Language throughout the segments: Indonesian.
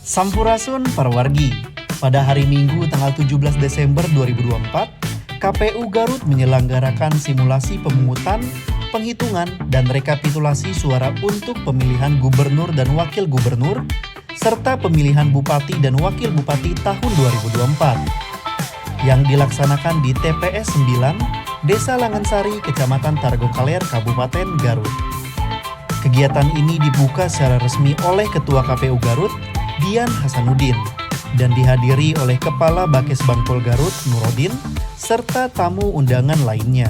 Sampurasun Parwargi. Pada hari Minggu tanggal 17 Desember 2024, KPU Garut menyelenggarakan simulasi pemungutan, penghitungan, dan rekapitulasi suara untuk pemilihan gubernur dan wakil gubernur, serta pemilihan bupati dan wakil bupati tahun 2024, yang dilaksanakan di TPS 9, Desa Langansari, Kecamatan Tarogong Kaler, Kabupaten Garut. Kegiatan ini dibuka secara resmi oleh Ketua KPU Garut, Dian Hasanuddin, dan dihadiri oleh Kepala Bakes Bangpol Garut, Nurodin, serta tamu undangan lainnya.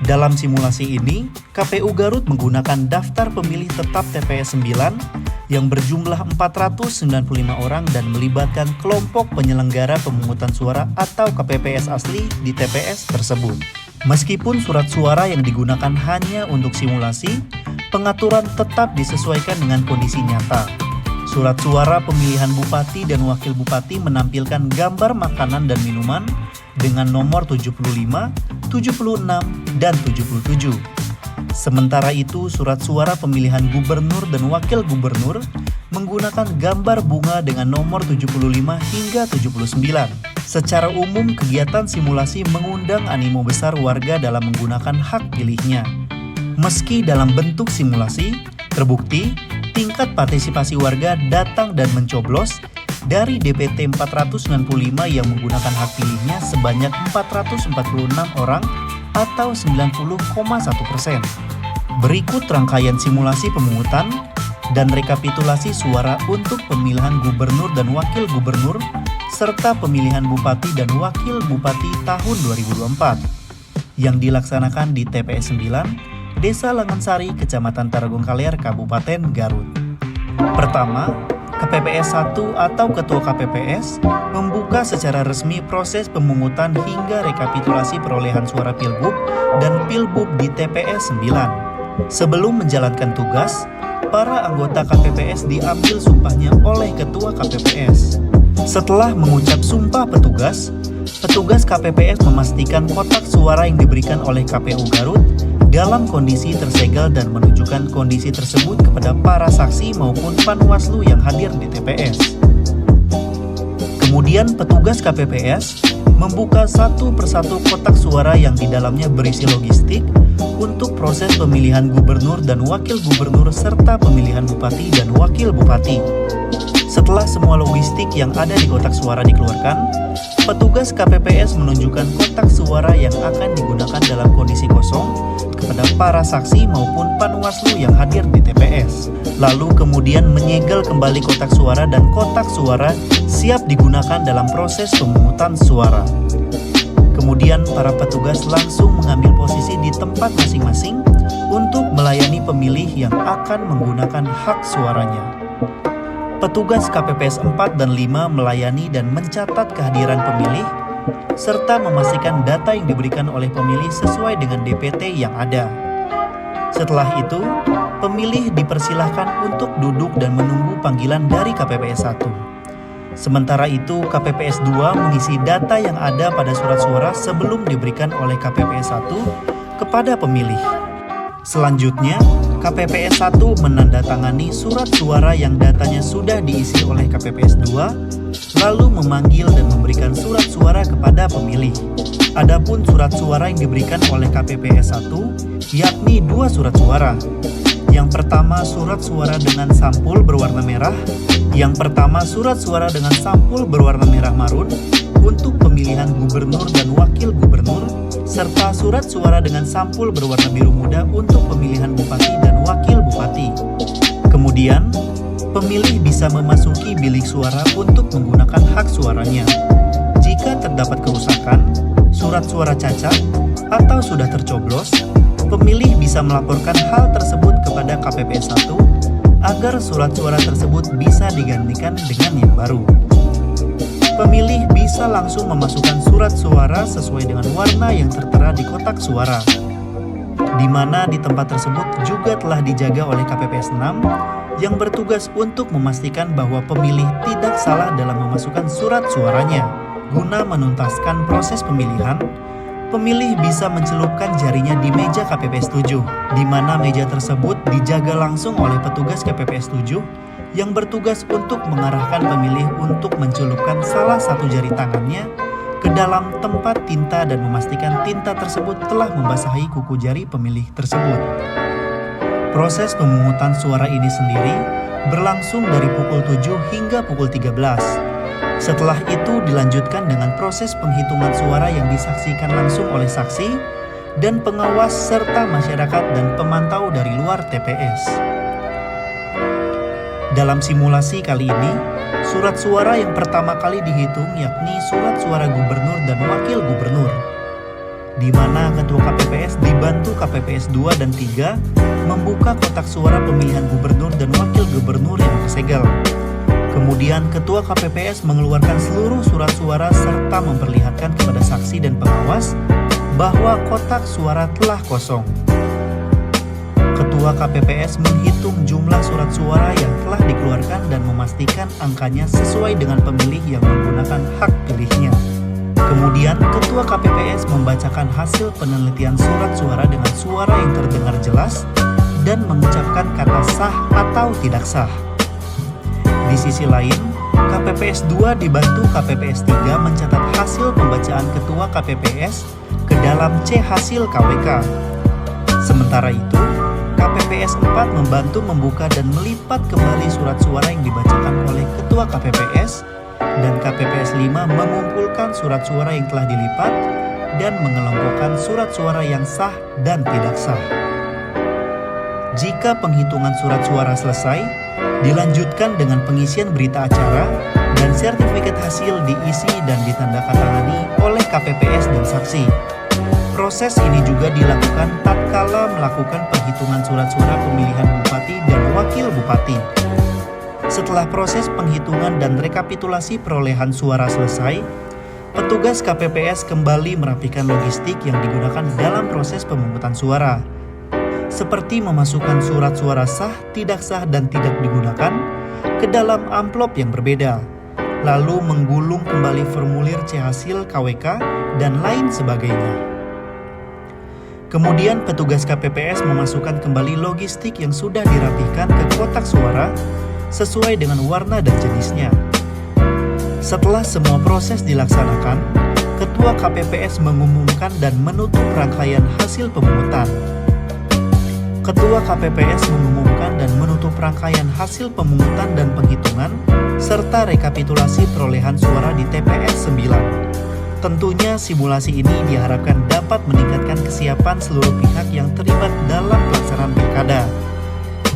Dalam simulasi ini, KPU Garut menggunakan daftar pemilih tetap TPS 9 yang berjumlah 495 orang dan melibatkan kelompok penyelenggara pemungutan suara atau KPPS asli di TPS tersebut. Meskipun surat suara yang digunakan hanya untuk simulasi, pengaturan tetap disesuaikan dengan kondisi nyata. Surat suara pemilihan bupati dan wakil bupati menampilkan gambar makanan dan minuman dengan nomor 75, 76, dan 77. Sementara itu, surat suara pemilihan gubernur dan wakil gubernur menggunakan gambar bunga dengan nomor 75 hingga 79. Secara umum, kegiatan simulasi mengundang animo besar warga dalam menggunakan hak pilihnya. Meski dalam bentuk simulasi, terbukti tingkat partisipasi warga datang dan mencoblos dari DPT 495 yang menggunakan hak pilihnya sebanyak 446 orang atau 90,1%. Berikut rangkaian simulasi pemungutan dan rekapitulasi suara untuk pemilihan gubernur dan wakil gubernur serta pemilihan bupati dan wakil bupati tahun 2024 yang dilaksanakan di TPS 9, Desa Langansari, Kecamatan Tarogong Kaler, Kabupaten Garut. Pertama, KPPS 1 atau Ketua KPPS membuka secara resmi proses pemungutan hingga rekapitulasi perolehan suara Pilgub dan Pilbub di TPS 9. Sebelum menjalankan tugas, para anggota KPPS diambil sumpahnya oleh Ketua KPPS. Setelah mengucap sumpah petugas KPPS memastikan kotak suara yang diberikan oleh KPU Garut dalam kondisi tersegel dan menunjukkan kondisi tersebut kepada para saksi maupun panwaslu yang hadir di TPS. Kemudian petugas KPPS membuka satu persatu kotak suara yang di dalamnya berisi logistik untuk proses pemilihan gubernur dan wakil gubernur serta pemilihan bupati dan wakil bupati. Setelah semua logistik yang ada di kotak suara dikeluarkan, petugas KPPS menunjukkan kotak suara yang akan digunakan dalam kondisi kosong kepada para saksi maupun panwaslu yang hadir di TPS. Lalu kemudian menyegel kembali kotak suara dan kotak suara siap digunakan dalam proses pemungutan suara. Kemudian para petugas langsung mengambil posisi di tempat masing-masing untuk melayani pemilih yang akan menggunakan hak suaranya. Petugas KPPS 4 dan 5 melayani dan mencatat kehadiran pemilih serta memastikan data yang diberikan oleh pemilih sesuai dengan DPT yang ada. Setelah itu, pemilih dipersilahkan untuk duduk dan menunggu panggilan dari KPPS 1. Sementara itu, KPPS 2 mengisi data yang ada pada surat suara sebelum diberikan oleh KPPS 1 kepada pemilih. Selanjutnya, KPPS 1 menandatangani surat suara yang datanya sudah diisi oleh KPPS 2, lalu memanggil dan memberikan surat suara kepada pemilih. Adapun surat suara yang diberikan oleh KPPS 1, yakni 2 surat suara. Yang pertama surat suara dengan sampul berwarna merah, yang pertama surat suara dengan sampul berwarna merah marun untuk pemilihan gubernur dan wakil gubernur, serta surat suara dengan sampul berwarna biru muda untuk pemilihan bupati dan wakil bupati. Kemudian, pemilih bisa memasuki bilik suara untuk menggunakan hak suaranya. Jika terdapat kerusakan, surat suara cacat, atau sudah tercoblos, pemilih bisa melaporkan hal tersebut kepada KPPS 1 agar surat suara tersebut bisa digantikan dengan yang baru. Pemilih bisa langsung memasukkan surat suara sesuai dengan warna yang tertera di kotak suara, di mana di tempat tersebut juga telah dijaga oleh KPPS 6 yang bertugas untuk memastikan bahwa pemilih tidak salah dalam memasukkan surat suaranya. Guna menuntaskan proses pemilihan, pemilih bisa mencelupkan jarinya di meja KPPS 7, di mana meja tersebut dijaga langsung oleh petugas KPPS 7 yang bertugas untuk mengarahkan pemilih untuk mencelupkan salah satu jari tangannya ke dalam tempat tinta dan memastikan tinta tersebut telah membasahi kuku jari pemilih tersebut. Proses pemungutan suara ini sendiri berlangsung dari pukul 7 hingga pukul 13. Setelah itu dilanjutkan dengan proses penghitungan suara yang disaksikan langsung oleh saksi dan pengawas serta masyarakat dan pemantau dari luar TPS. Dalam simulasi kali ini, surat suara yang pertama kali dihitung yakni surat suara gubernur dan wakil gubernur, di mana Ketua KPPS dibantu KPPS 2 dan 3 membuka kotak suara pemilihan gubernur dan wakil gubernur yang tersegel. Kemudian Ketua KPPS mengeluarkan seluruh surat suara serta memperlihatkan kepada saksi dan pengawas bahwa kotak suara telah kosong. Ketua KPPS menghitung jumlah surat suara yang telah dikeluarkan dan memastikan angkanya sesuai dengan pemilih yang menggunakan hak pilihnya. Kemudian Ketua KPPS membacakan hasil penelitian surat suara dengan suara yang terdengar jelas dan mengucapkan kata sah atau tidak sah. Di sisi lain, KPPS 2 dibantu KPPS 3 mencatat hasil pembacaan Ketua KPPS ke dalam C hasil KWK. Sementara itu, KPPS 4 membantu membuka dan melipat kembali surat suara yang dibacakan oleh Ketua KPPS, dan KPPS 5 mengumpulkan surat suara yang telah dilipat dan mengelompokkan surat suara yang sah dan tidak sah. Jika penghitungan surat suara selesai, dilanjutkan dengan pengisian berita acara dan sertifikat hasil diisi dan ditandatangani oleh KPPS dan saksi. Proses ini juga dilakukan tatkala melakukan penghitungan surat suara pemilihan bupati dan wakil bupati. Setelah proses penghitungan dan rekapitulasi perolehan suara selesai, petugas KPPS kembali merapikan logistik yang digunakan dalam proses pemungutan suara, seperti memasukkan surat suara sah, tidak sah, dan tidak digunakan ke dalam amplop yang berbeda, lalu menggulung kembali formulir C hasil KWK, dan lain sebagainya. Kemudian petugas KPPS memasukkan kembali logistik yang sudah dirapihkan ke kotak suara sesuai dengan warna dan jenisnya. Setelah semua proses dilaksanakan, Ketua KPPS mengumumkan dan menutup rangkaian hasil pemungutan. Ketua KPPS mengumumkan dan menutup rangkaian hasil pemungutan dan penghitungan serta rekapitulasi perolehan suara di TPS 9. Tentunya simulasi ini diharapkan dapat meningkatkan kesiapan seluruh pihak yang terlibat dalam pelaksanaan pilkada,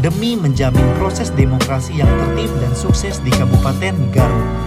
demi menjamin proses demokrasi yang tertib dan sukses di Kabupaten Garut.